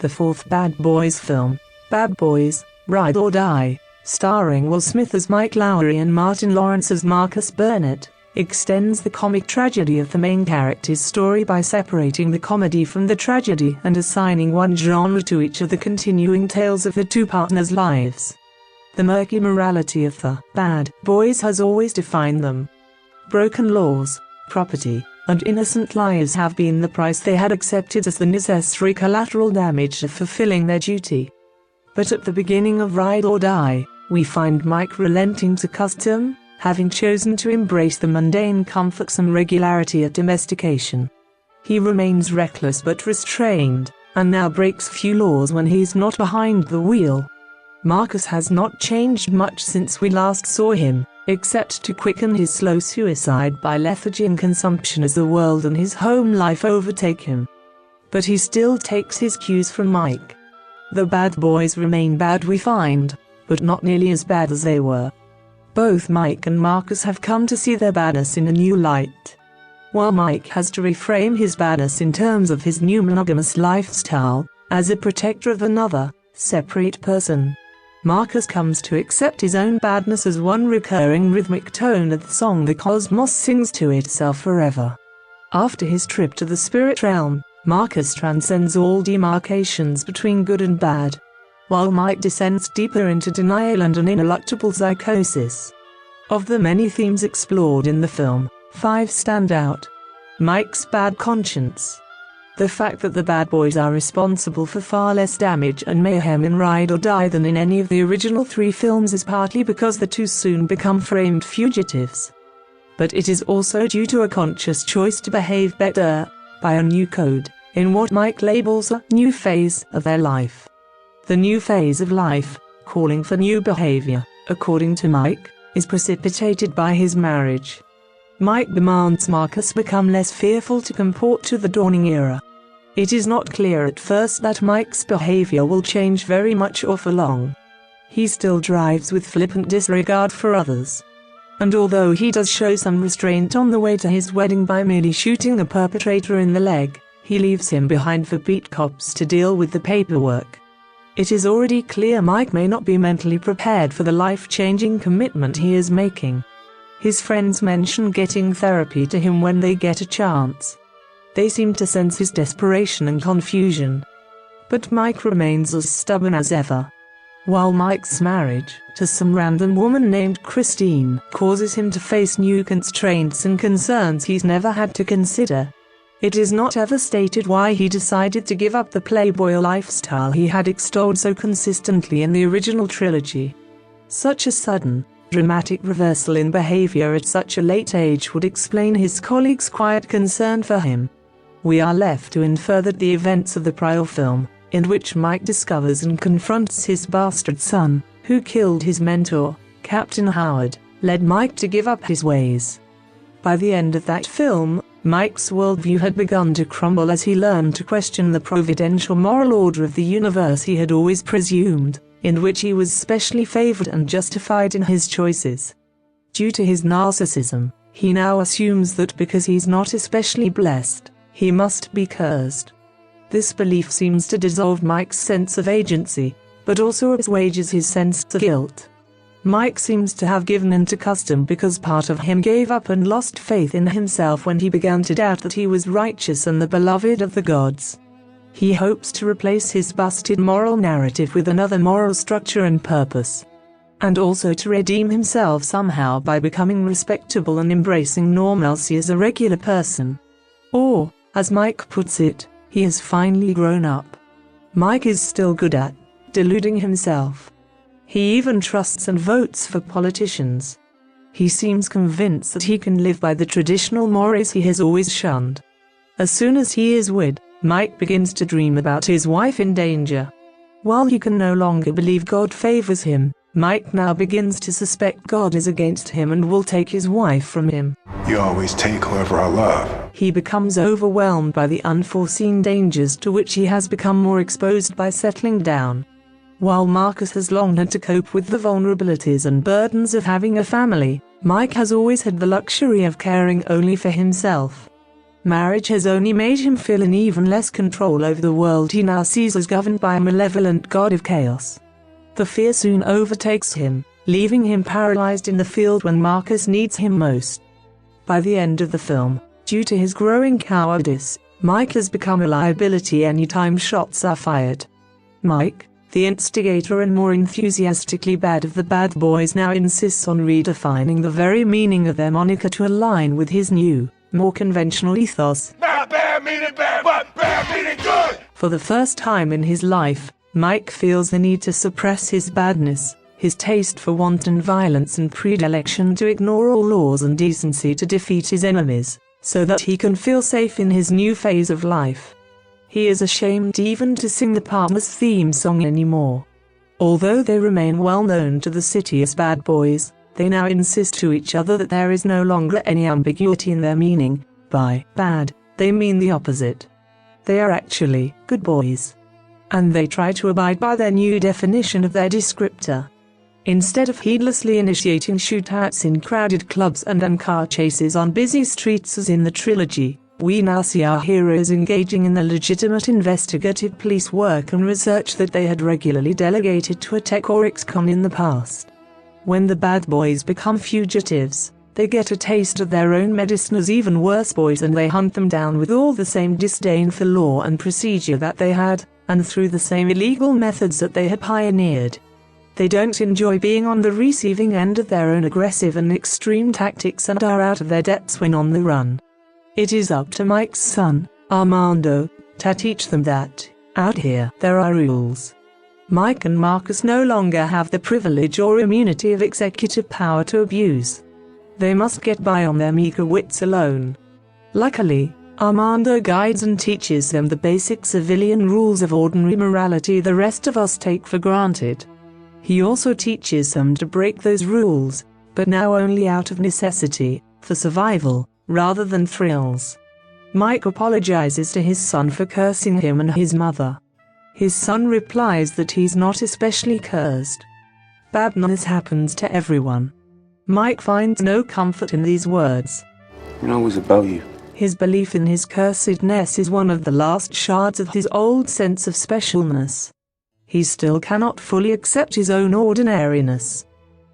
The fourth Bad Boys film, Bad Boys: Ride or Die, starring Will Smith as Mike Lowrey and Martin Lawrence as Marcus Burnett, extends the comic tragedy of the main character's story by separating the comedy from the tragedy and assigning one genre to each of the continuing tales of the two partners' lives. The murky morality of the Bad Boys has always defined them. Broken laws, property, and innocent lives have been the price they had accepted as the necessary collateral damage of fulfilling their duty. But at the beginning of Ride or Die, we find Mike relenting to custom, having chosen to embrace the mundane comforts and regularity of domestication. He remains reckless but restrained, and now breaks few laws when he's not behind the wheel. Marcus has not changed much since we last saw him, except to quicken his slow suicide by lethargy and consumption as the world and his home life overtake him. But he still takes his cues from Mike. The Bad Boys remain bad, we find, but not nearly as bad as they were. Both Mike and Marcus have come to see their badness in a new light. While Mike has to reframe his badness in terms of his new monogamous lifestyle, as a protector of another, separate person, Marcus comes to accept his own badness as one recurring rhythmic tone of the song the cosmos sings to itself forever. After his trip to the spirit realm, Marcus transcends all demarcations between good and bad, while Mike descends deeper into denial and an ineluctable psychosis. Of the many themes explored in the film, 5 stand out. Mike's bad conscience. The fact that the Bad Boys are responsible for far less damage and mayhem in Ride or Die than in any of the original 3 films is partly because the two soon become framed fugitives. But it is also due to a conscious choice to behave better, by a new code, in what Mike labels a new phase of their life. The new phase of life, calling for new behavior, according to Mike, is precipitated by his marriage. Mike demands Marcus become less fearful to comport to the dawning era. It is not clear at first that Mike's behavior will change very much or for long. He still drives with flippant disregard for others. And although he does show some restraint on the way to his wedding by merely shooting the perpetrator in the leg, he leaves him behind for beat cops to deal with the paperwork. It is already clear Mike may not be mentally prepared for the life-changing commitment he is making. His friends mention getting therapy to him when they get a chance. They seem to sense his desperation and confusion. But Mike remains as stubborn as ever. While Mike's marriage to some random woman named Christine causes him to face new constraints and concerns he's never had to consider, it is not ever stated why he decided to give up the playboy lifestyle he had extolled so consistently in the original trilogy. Such a sudden, dramatic reversal in behavior at such a late age would explain his colleagues' quiet concern for him. We are left to infer that the events of the prior film, in which Mike discovers and confronts his bastard son, who killed his mentor, Captain Howard, led Mike to give up his ways. By the end of that film, Mike's worldview had begun to crumble as he learned to question the providential moral order of the universe he had always presumed, in which he was specially favored and justified in his choices. Due to his narcissism, he now assumes that because he's not especially blessed, he must be cursed. This belief seems to dissolve Mike's sense of agency, but also assuages his sense of guilt. Mike seems to have given in to custom because part of him gave up and lost faith in himself when he began to doubt that he was righteous and the beloved of the gods. He hopes to replace his busted moral narrative with another moral structure and purpose, and also to redeem himself somehow by becoming respectable and embracing normalcy as a regular person. Or, as Mike puts it, he has finally grown up. Mike is still good at deluding himself. He even trusts and votes for politicians. He seems convinced that he can live by the traditional mores he has always shunned. As soon as he is wed, Mike begins to dream about his wife in danger. While he can no longer believe God favors him, Mike now begins to suspect God is against him and will take his wife from him. You always take whoever I love. He becomes overwhelmed by the unforeseen dangers to which he has become more exposed by settling down. While Marcus has long had to cope with the vulnerabilities and burdens of having a family, Mike has always had the luxury of caring only for himself. Marriage has only made him feel in even less control over the world he now sees as governed by a malevolent god of chaos. The fear soon overtakes him, leaving him paralyzed in the field when Marcus needs him most. By the end of the film, due to his growing cowardice, Mike has become a liability anytime shots are fired. Mike, the instigator and more enthusiastically bad of the Bad Boys, now insists on redefining the very meaning of their moniker to align with his new, more conventional ethos. Not bad meaning bad, but bad meaning good! For the first time in his life, Mike feels the need to suppress his badness, his taste for wanton violence and predilection to ignore all laws and decency to defeat his enemies, so that he can feel safe in his new phase of life. He is ashamed even to sing the Palmer's theme song anymore. Although they remain well known to the city as Bad Boys, they now insist to each other that there is no longer any ambiguity in their meaning. By bad, they mean the opposite. They are actually good boys. And they try to abide by their new definition of their descriptor. Instead of heedlessly initiating shootouts in crowded clubs and car chases on busy streets as in the trilogy, we now see our heroes engaging in the legitimate investigative police work and research that they had regularly delegated to a tech or ex-con in the past. When the Bad Boys become fugitives, they get a taste of their own medicine as even worse boys, and they hunt them down with all the same disdain for law and procedure that they had, and through the same illegal methods that they had pioneered. They don't enjoy being on the receiving end of their own aggressive and extreme tactics and are out of their depths when on the run. It is up to Mike's son, Armando, to teach them that, out here, there are rules. Mike and Marcus no longer have the privilege or immunity of executive power to abuse. They must get by on their meager wits alone. Luckily, Armando guides and teaches them the basic civilian rules of ordinary morality the rest of us take for granted. He also teaches them to break those rules, but now only out of necessity, for survival, rather than thrills. Mike apologizes to his son for cursing him and his mother. His son replies that he's not especially cursed. Badness happens to everyone. Mike finds no comfort in these words. You know it was about you. His belief in his cursedness is one of the last shards of his old sense of specialness. He still cannot fully accept his own ordinariness.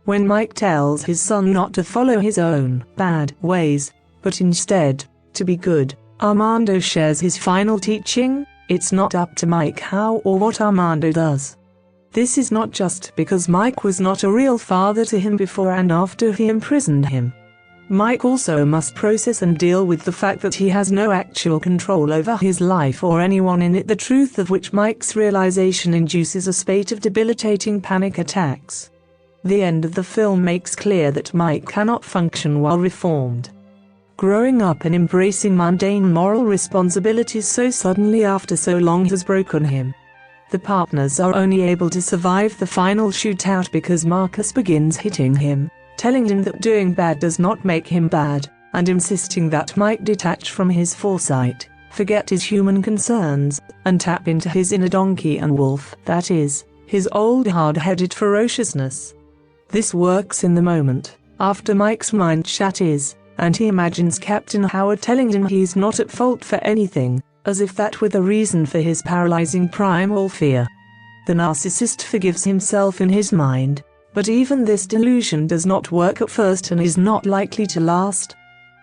When Mike tells his son not to follow his own bad ways, but instead, to be good, Armando shares his final teaching: it's not up to Mike how or what Armando does. This is not just because Mike was not a real father to him before and after he imprisoned him. Mike also must process and deal with the fact that he has no actual control over his life or anyone in it, the truth of which Mike's realization induces a spate of debilitating panic attacks. The end of the film makes clear that Mike cannot function while reformed. Growing up and embracing mundane moral responsibilities so suddenly after so long has broken him. The partners are only able to survive the final shootout because Marcus begins hitting him, telling him that doing bad does not make him bad, and insisting that Mike detach from his foresight, forget his human concerns, and tap into his inner donkey and wolf, that is, his old hard-headed ferociousness. This works in the moment, after Mike's mind shatters, and he imagines Captain Howard telling him he's not at fault for anything, as if that were the reason for his paralyzing primal fear. The narcissist forgives himself in his mind, but even this delusion does not work at first and is not likely to last.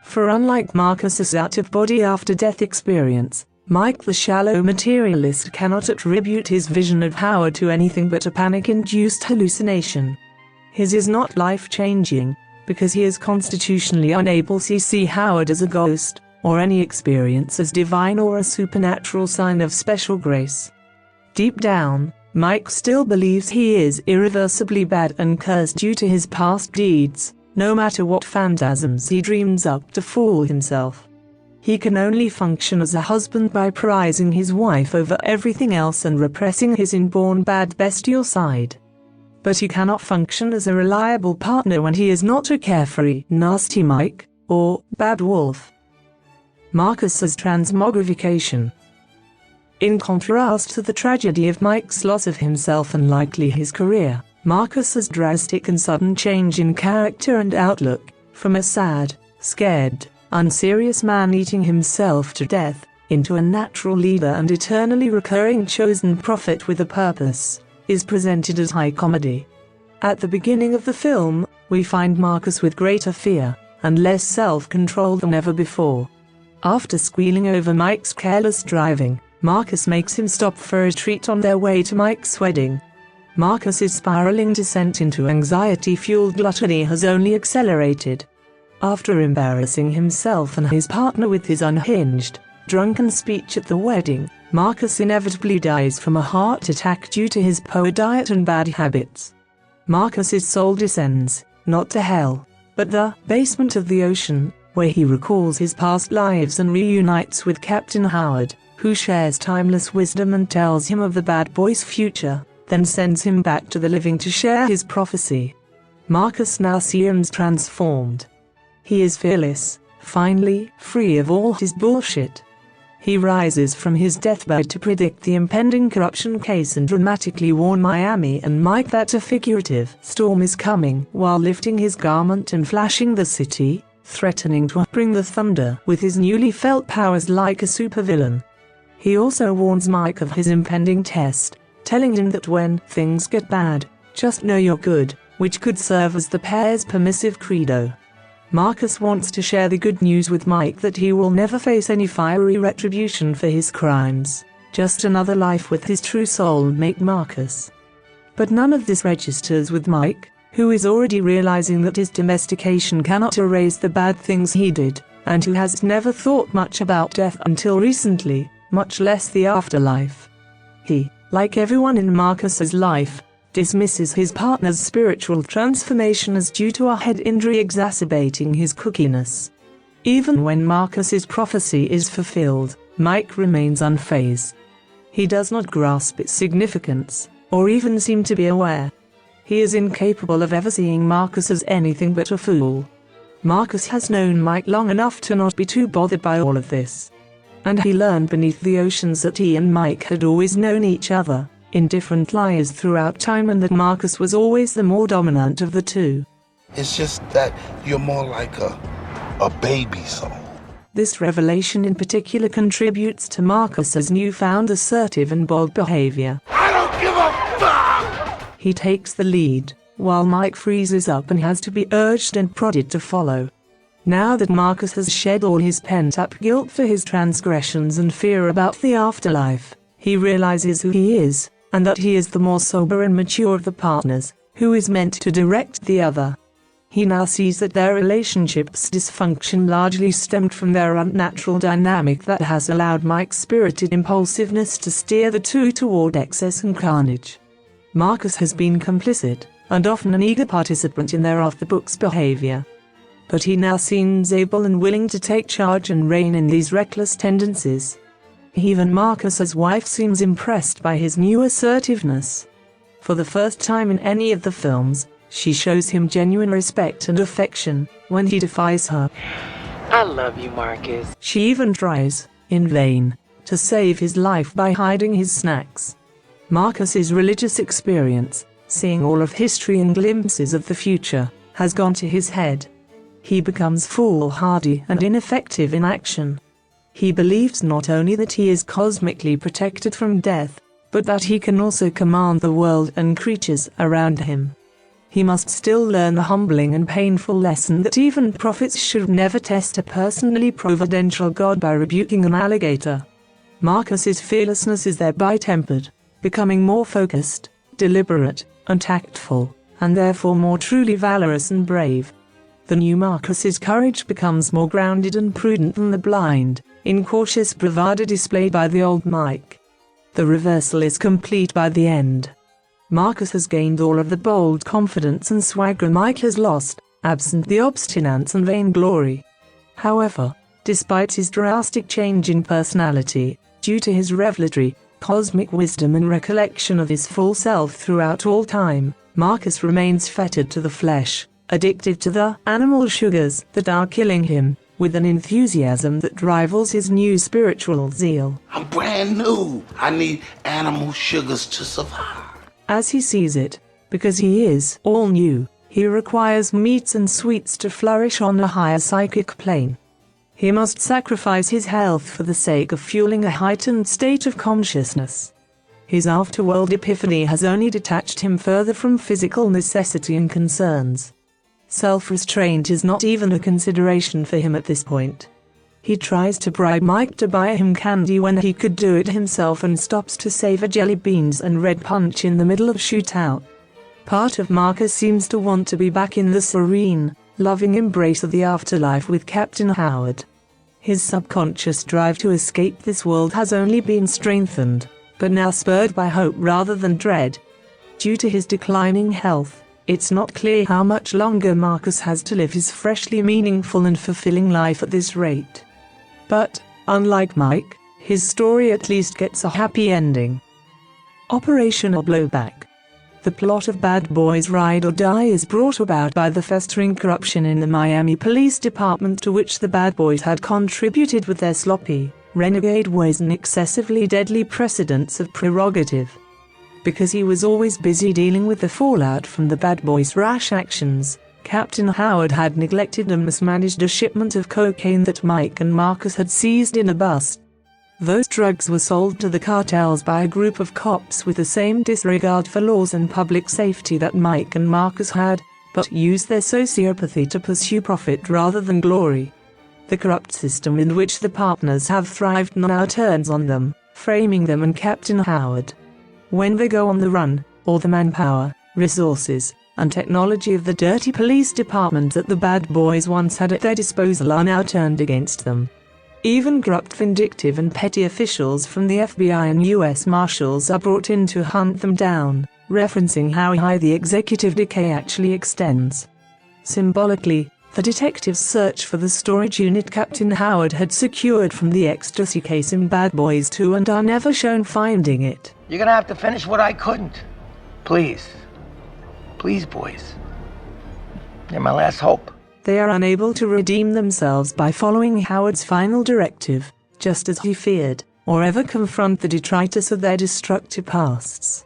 For unlike Marcus's out-of-body after-death experience, Mike the shallow materialist cannot attribute his vision of Howard to anything but a panic-induced hallucination. His is not life-changing, because he is constitutionally unable to see Howard as a ghost, or any experience as divine or a supernatural sign of special grace. Deep down, Mike still believes he is irreversibly bad and cursed due to his past deeds, no matter what phantasms he dreams up to fool himself. He can only function as a husband by prizing his wife over everything else and repressing his inborn bad bestial side. But he cannot function as a reliable partner when he is not a carefree, nasty Mike, or bad wolf. Marcus's transmogrification. In contrast to the tragedy of Mike's loss of himself and likely his career, Marcus's drastic and sudden change in character and outlook, from a sad, scared, unserious man eating himself to death, into a natural leader and eternally recurring chosen prophet with a purpose, is presented as high comedy. At the beginning of the film, we find Marcus with greater fear and less self-control than ever before. After squealing over Mike's careless driving, Marcus makes him stop for a treat on their way to Mike's wedding. Marcus's spiraling descent into anxiety-fueled gluttony has only accelerated. After embarrassing himself and his partner with his unhinged, drunken speech at the wedding, Marcus inevitably dies from a heart attack due to his poor diet and bad habits. Marcus's soul descends, not to hell, but the basement of the ocean, where he recalls his past lives and reunites with Captain Howard, who shares timeless wisdom and tells him of the bad boy's future, then sends him back to the living to share his prophecy. Marcus now seems transformed. He is fearless, finally free of all his bullshit. He rises from his deathbed to predict the impending corruption case and dramatically warn Miami and Mike that a figurative storm is coming, while lifting his garment and flashing the city, threatening to bring the thunder with his newly felt powers like a supervillain. He also warns Mike of his impending test, telling him that when things get bad, just know you're good, which could serve as the pair's permissive credo. Marcus wants to share the good news with Mike that he will never face any fiery retribution for his crimes, just another life with his true soulmate Marcus. But none of this registers with Mike, who is already realizing that his domestication cannot erase the bad things he did, and who has never thought much about death until recently, much less the afterlife. He, like everyone in Marcus's life, dismisses his partner's spiritual transformation as due to a head injury exacerbating his cookiness. Even when Marcus's prophecy is fulfilled, Mike remains unfazed. He does not grasp its significance, or even seem to be aware. He is incapable of ever seeing Marcus as anything but a fool. Marcus has known Mike long enough to not be too bothered by all of this. And he learned beneath the oceans that he and Mike had always known each other, in different lives throughout time, and that Marcus was always the more dominant of the two. It's just that you're more like a baby soul. This revelation in particular contributes to Marcus's newfound assertive and bold behavior. I don't give a fuck! He takes the lead, while Mike freezes up and has to be urged and prodded to follow. Now that Marcus has shed all his pent-up guilt for his transgressions and fear about the afterlife, he realizes who he is, and that he is the more sober and mature of the partners, who is meant to direct the other. He now sees that their relationship's dysfunction largely stemmed from their unnatural dynamic that has allowed Mike's spirited impulsiveness to steer the two toward excess and carnage. Marcus has been complicit, and often an eager participant in their off-the-books behavior. But he now seems able and willing to take charge and rein in these reckless tendencies. Even Marcus's wife seems impressed by his new assertiveness. For the first time in any of the films, she shows him genuine respect and affection when he defies her. I love you, Marcus. She even tries, in vain, to save his life by hiding his snacks. Marcus's religious experience, seeing all of history and glimpses of the future, has gone to his head. He becomes foolhardy and ineffective in action. He believes not only that he is cosmically protected from death, but that he can also command the world and creatures around him. He must still learn the humbling and painful lesson that even prophets should never test a personally providential God by rebuking an alligator. Marcus's fearlessness is thereby tempered, becoming more focused, deliberate, and tactful, and therefore more truly valorous and brave. The new Marcus's courage becomes more grounded and prudent than the blind, incautious bravado displayed by the old Mike. The reversal is complete by the end. Marcus has gained all of the bold confidence and swagger Mike has lost, absent the obstinance and vainglory. However, despite his drastic change in personality, due to his revelatory, cosmic wisdom and recollection of his full self throughout all time, Marcus remains fettered to the flesh, addicted to the animal sugars that are killing him, with an enthusiasm that rivals his new spiritual zeal. I'm brand new. I need animal sugars to survive. As he sees it, because he is all new, he requires meats and sweets to flourish on a higher psychic plane. He must sacrifice his health for the sake of fueling a heightened state of consciousness. His afterworld epiphany has only detached him further from physical necessity and concerns. Self-restraint is not even a consideration for him at this point. He tries to bribe Mike to buy him candy when he could do it himself and stops to savor jelly beans and red punch in the middle of shootout. Part of Marcus seems to want to be back in the serene, loving embrace of the afterlife with Captain Howard. His subconscious drive to escape this world has only been strengthened, but now spurred by hope rather than dread. Due to his declining health, it's not clear how much longer Marcus has to live his freshly meaningful and fulfilling life at this rate. But, unlike Mike, his story at least gets a happy ending. Operational Blowback. The plot of Bad Boys Ride or Die is brought about by the festering corruption in the Miami Police Department to which the Bad Boys had contributed with their sloppy, renegade ways and excessively deadly precedents of prerogative. Because he was always busy dealing with the fallout from the Bad Boys' rash actions, Captain Howard had neglected and mismanaged a shipment of cocaine that Mike and Marcus had seized in a bust. Those drugs were sold to the cartels by a group of cops with the same disregard for laws and public safety that Mike and Marcus had, but used their sociopathy to pursue profit rather than glory. The corrupt system in which the partners have thrived now turns on them, framing them and Captain Howard. When they go on the run, all the manpower, resources, and technology of the dirty police department that the Bad Boys once had at their disposal are now turned against them. Even corrupt, vindictive and petty officials from the FBI and US Marshals are brought in to hunt them down, referencing how high the executive decay actually extends. Symbolically, the detectives search for the storage unit Captain Howard had secured from the ecstasy case in Bad Boys 2 and are never shown finding it. You're gonna have to finish what I couldn't. Please. Please, boys. You're my last hope. They are unable to redeem themselves by following Howard's final directive, just as he feared, or ever confront the detritus of their destructive pasts.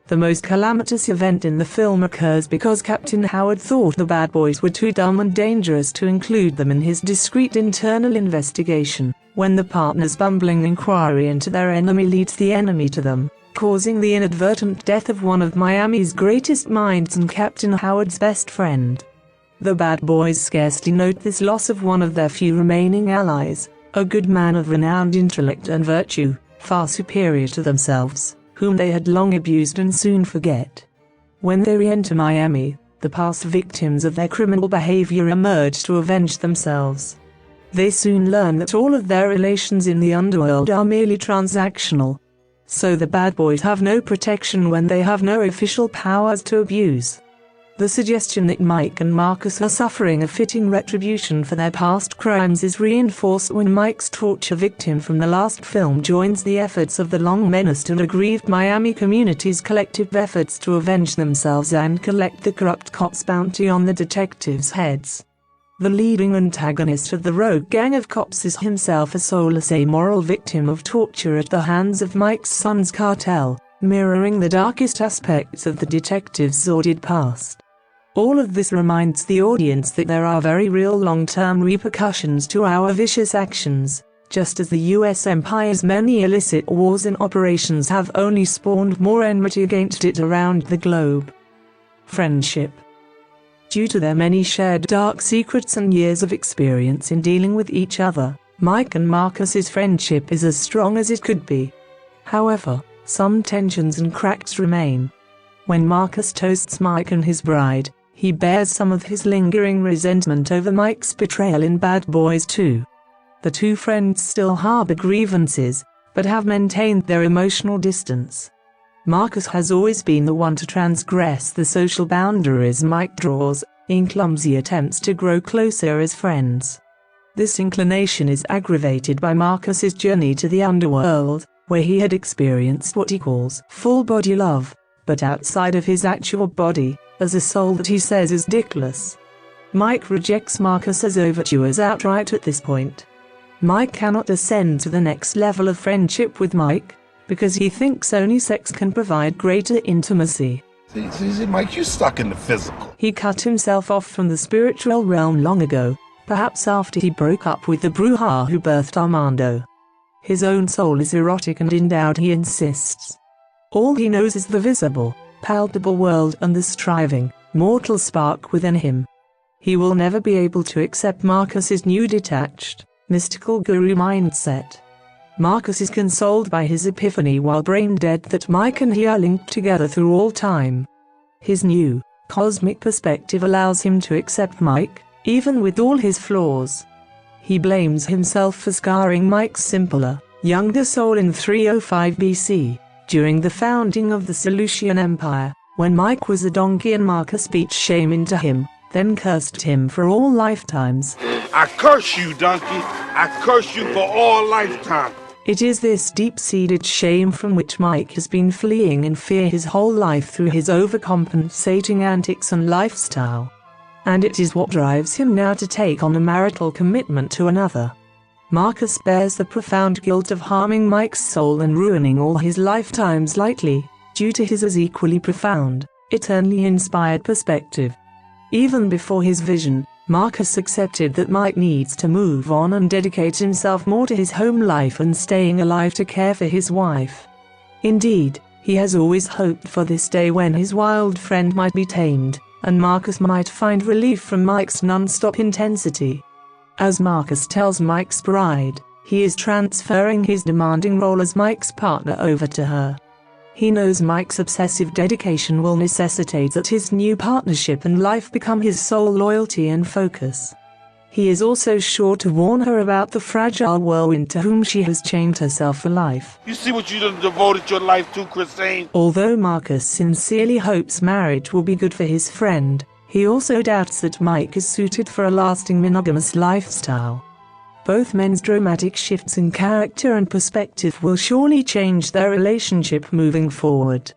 The most calamitous event in the film occurs because Captain Howard thought the Bad Boys were too dumb and dangerous to include them in his discreet internal investigation, when the partners' bumbling inquiry into their enemy leads the enemy to them, causing the inadvertent death of one of Miami's greatest minds and Captain Howard's best friend. The Bad Boys scarcely note this loss of one of their few remaining allies, a good man of renowned intellect and virtue, far superior to themselves, whom they had long abused and soon forget. When they re-enter Miami, the past victims of their criminal behavior emerge to avenge themselves. They soon learn that all of their relations in the underworld are merely transactional. So the Bad Boys have no protection when they have no official powers to abuse. The suggestion that Mike and Marcus are suffering a fitting retribution for their past crimes is reinforced when Mike's torture victim from the last film joins the efforts of the long-menaced and aggrieved Miami community's collective efforts to avenge themselves and collect the corrupt cops' bounty on the detectives' heads. The leading antagonist of the rogue gang of cops is himself a soulless, amoral victim of torture at the hands of Mike's son's cartel, mirroring the darkest aspects of the detective's sordid past. All of this reminds the audience that there are very real long-term repercussions to our vicious actions, just as the US empire's many illicit wars and operations have only spawned more enmity against it around the globe. Friendship. Due to their many shared dark secrets and years of experience in dealing with each other, Mike and Marcus's friendship is as strong as it could be. However, some tensions and cracks remain. When Marcus toasts Mike and his bride, he bears some of his lingering resentment over Mike's betrayal in Bad Boys 2. The two friends still harbor grievances, but have maintained their emotional distance. Marcus has always been the one to transgress the social boundaries Mike draws, in clumsy attempts to grow closer as friends. This inclination is aggravated by Marcus's journey to the underworld, where he had experienced what he calls full-body love, but outside of his actual body, as a soul that he says is dickless. Mike rejects Marcus's overtures outright at this point. Mike cannot ascend to the next level of friendship with Mike, because he thinks only sex can provide greater intimacy. See, Mike, you stuck in the physical. He cut himself off from the spiritual realm long ago, perhaps after he broke up with the Bruja who birthed Armando. His own soul is erotic and endowed, he insists. All he knows is the visible, palpable world and the striving, mortal spark within him. He will never be able to accept Marcus's new detached, mystical guru mindset. Marcus is consoled by his epiphany while brain dead that Mike and he are linked together through all time. His new, cosmic perspective allows him to accept Mike, even with all his flaws. He blames himself for scarring Mike's simpler, younger soul in 305 BC, during the founding of the Seleucian Empire, when Mike was a donkey and Marcus beat shame into him, then cursed him for all lifetimes. I curse you, donkey. I curse you for all lifetime. It is this deep-seated shame from which Mike has been fleeing in fear his whole life through his overcompensating antics and lifestyle. And it is what drives him now to take on a marital commitment to another. Marcus bears the profound guilt of harming Mike's soul and ruining all his lifetimes lightly, due to his as equally profound, eternally inspired perspective. Even before his vision, Marcus accepted that Mike needs to move on and dedicate himself more to his home life and staying alive to care for his wife. Indeed, he has always hoped for this day when his wild friend might be tamed, and Marcus might find relief from Mike's non-stop intensity. As Marcus tells Mike's bride, he is transferring his demanding role as Mike's partner over to her. He knows Mike's obsessive dedication will necessitate that his new partnership and life become his sole loyalty and focus. He is also sure to warn her about the fragile whirlwind to whom she has chained herself for life. You see what you done devoted your life to, Christine? Although Marcus sincerely hopes marriage will be good for his friend, he also doubts that Mike is suited for a lasting monogamous lifestyle. Both men's dramatic shifts in character and perspective will surely change their relationship moving forward.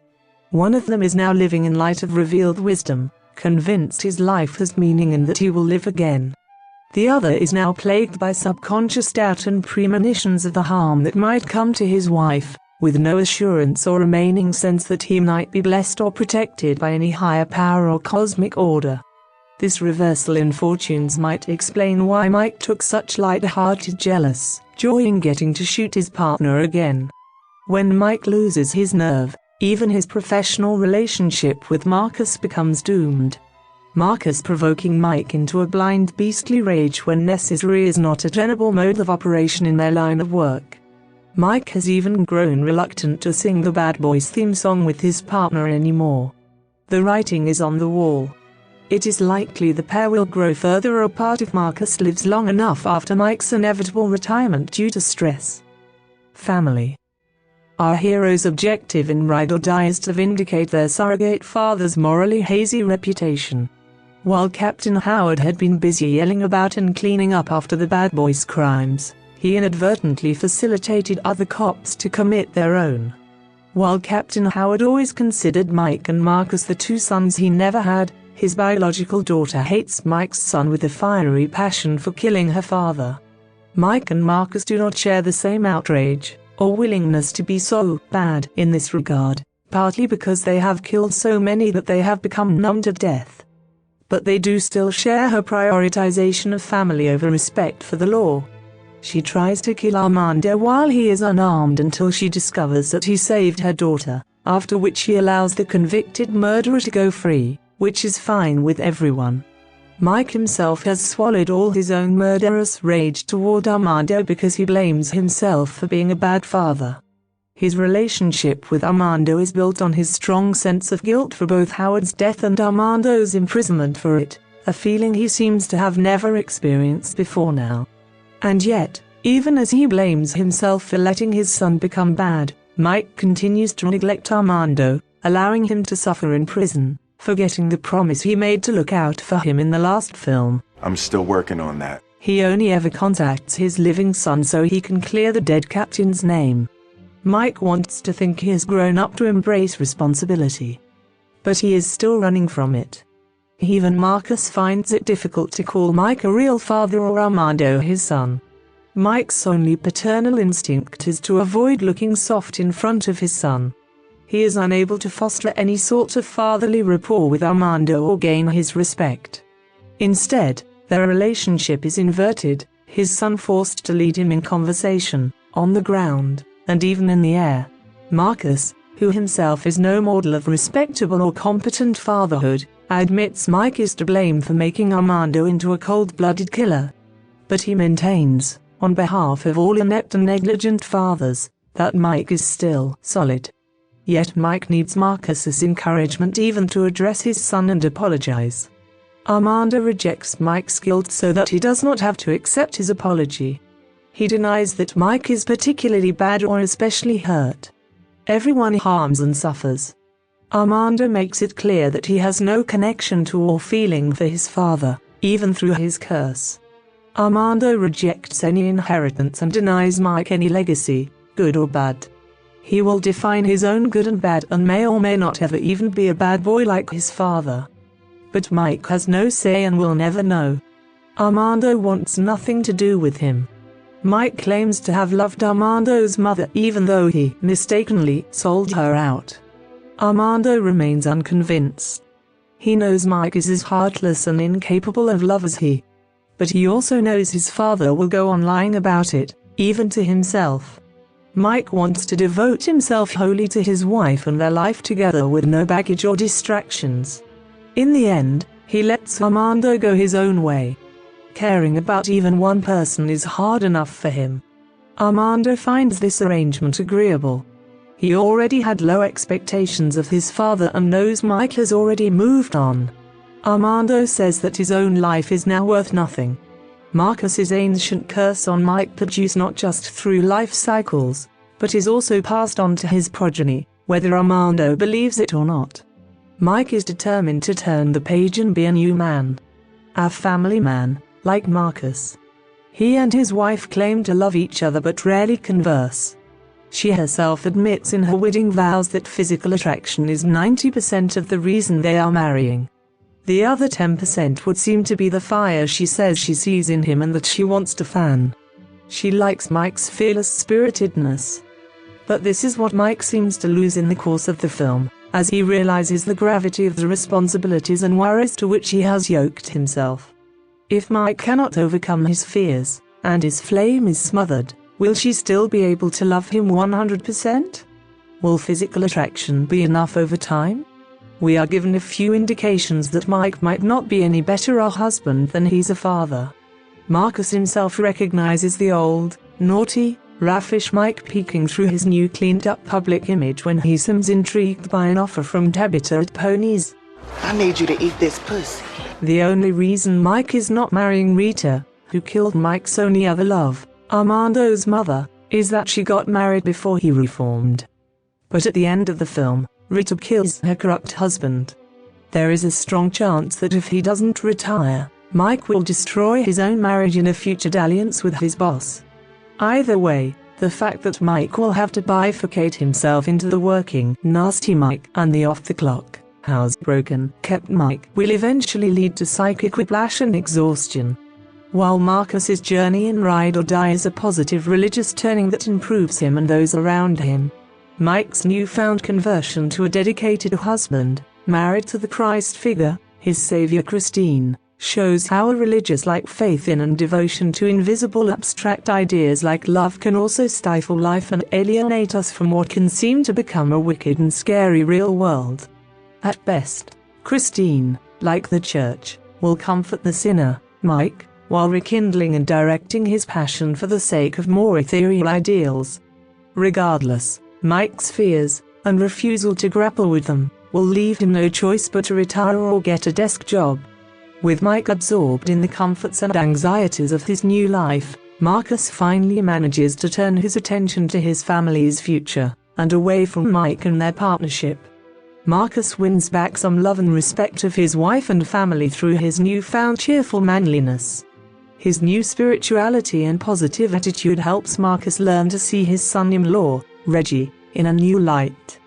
One of them is now living in light of revealed wisdom, convinced his life has meaning and that he will live again. The other is now plagued by subconscious doubt and premonitions of the harm that might come to his wife, with no assurance or remaining sense that he might be blessed or protected by any higher power or cosmic order. This reversal in fortunes might explain why Mike took such light-hearted jealous joy in getting to shoot his partner again. When Mike loses his nerve, even his professional relationship with Marcus becomes doomed. Marcus provoking Mike into a blind beastly rage when necessary is not a tenable mode of operation in their line of work. Mike has even grown reluctant to sing the Bad Boys theme song with his partner anymore. The writing is on the wall. It is likely the pair will grow further apart if Marcus lives long enough after Mike's inevitable retirement due to stress. Family. Our hero's objective in Ride or Die is to vindicate their surrogate father's morally hazy reputation. While Captain Howard had been busy yelling about and cleaning up after the Bad Boys' crimes, he inadvertently facilitated other cops to commit their own. While Captain Howard always considered Mike and Marcus the two sons he never had, his biological daughter hates Mike's son with a fiery passion for killing her father. Mike and Marcus do not share the same outrage or willingness to be so bad in this regard, partly because they have killed so many that they have become numb to death. But they do still share her prioritization of family over respect for the law. She tries to kill Armando while he is unarmed until she discovers that he saved her daughter, after which he allows the convicted murderer to go free, which is fine with everyone. Mike himself has swallowed all his own murderous rage toward Armando because he blames himself for being a bad father. His relationship with Armando is built on his strong sense of guilt for both Howard's death and Armando's imprisonment for it, a feeling he seems to have never experienced before now. And yet, even as he blames himself for letting his son become bad, Mike continues to neglect Armando, allowing him to suffer in prison, forgetting the promise he made to look out for him in the last film. I'm still working on that. He only ever contacts his living son so he can clear the dead captain's name. Mike wants to think he has grown up to embrace responsibility. But he is still running from it. Even Marcus finds it difficult to call Mike a real father or Armando his son. Mike's only paternal instinct is to avoid looking soft in front of his son. He is unable to foster any sort of fatherly rapport with Armando or gain his respect. Instead, Their relationship is inverted, his son forced to lead him in conversation, on the ground, and even in the air. Marcus, who himself is no model of respectable or competent fatherhood, admits Mike is to blame for making Armando into a cold-blooded killer. But he maintains, on behalf of all inept and negligent fathers, that Mike is still solid. Yet Mike needs Marcus's encouragement even to address his son and apologize. Armando rejects Mike's guilt so that he does not have to accept his apology. He denies that Mike is particularly bad or especially hurt. Everyone harms and suffers. Armando makes it clear that he has no connection to or feeling for his father, even through his curse. Armando rejects any inheritance and denies Mike any legacy, good or bad. He will define his own good and bad and may or may not ever even be a bad boy like his father. But Mike has no say and will never know. Armando wants nothing to do with him. Mike claims to have loved Armando's mother even though he mistakenly sold her out. Armando remains unconvinced. He knows Mike is as heartless and incapable of love as he. But he also knows his father will go on lying about it, even to himself. Mike wants to devote himself wholly to his wife and their life together with no baggage or distractions. In the end, he lets Armando go his own way. Caring about even one person is hard enough for him. Armando finds this arrangement agreeable. He already had low expectations of his father and knows Mike has already moved on. Armando says that his own life is now worth nothing. Marcus's ancient curse on Mike produced not just through life cycles, but is also passed on to his progeny, whether Armando believes it or not. Mike is determined to turn the page and be a new man. A family man, like Marcus. He and his wife claim to love each other but rarely converse. She herself admits in her wedding vows that physical attraction is 90% of the reason they are marrying. The other 10% would seem to be the fire she says she sees in him and that she wants to fan. She likes Mike's fearless spiritedness. But this is what Mike seems to lose in the course of the film, as he realizes the gravity of the responsibilities and worries to which he has yoked himself. If Mike cannot overcome his fears, and his flame is smothered, will she still be able to love him 100%? Will physical attraction be enough over time? We are given a few indications that Mike might not be any better a husband than he's a father. Marcus himself recognizes the old, naughty, raffish Mike peeking through his new cleaned-up public image when he seems intrigued by an offer from Tabitha at Ponies. I need you to eat this pussy. The only reason Mike is not marrying Rita, who killed Mike's only other love, Armando's mother, is that she got married before he reformed. But at the end of the film, Rita kills her corrupt husband. There is a strong chance that if he doesn't retire, Mike will destroy his own marriage in a future dalliance with his boss. Either way, the fact that Mike will have to bifurcate himself into the working, nasty Mike and the off-the-clock, housebroken, kept Mike will eventually lead to psychic whiplash and exhaustion. While Marcus's journey in Ride or Die is a positive religious turning that improves him and those around him, Mike's newfound conversion to a dedicated husband, married to the Christ figure, his savior Christine, shows how a religious-like faith in and devotion to invisible abstract ideas like love can also stifle life and alienate us from what can seem to become a wicked and scary real world. At best, Christine, like the church, will comfort the sinner, Mike, while rekindling and directing his passion for the sake of more ethereal ideals. Regardless, Mike's fears, and refusal to grapple with them, will leave him no choice but to retire or get a desk job. With Mike absorbed in the comforts and anxieties of his new life, Marcus finally manages to turn his attention to his family's future, and away from Mike and their partnership. Marcus wins back some love and respect of his wife and family through his newfound cheerful manliness. His new spirituality and positive attitude helps Marcus learn to see his son-in-law, Reggie, in a new light.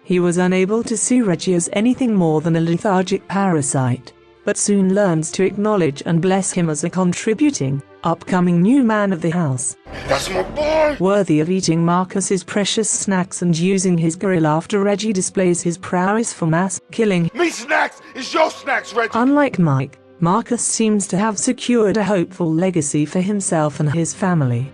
He was unable to see Reggie as anything more than a lethargic parasite, but soon learns to acknowledge and bless him as a contributing, upcoming new man of the house. That's my boy! Worthy of eating Marcus's precious snacks and using his grill after Reggie displays his prowess for mass killing. Me snacks is your snacks, Reggie! Unlike Mike, Marcus seems to have secured a hopeful legacy for himself and his family.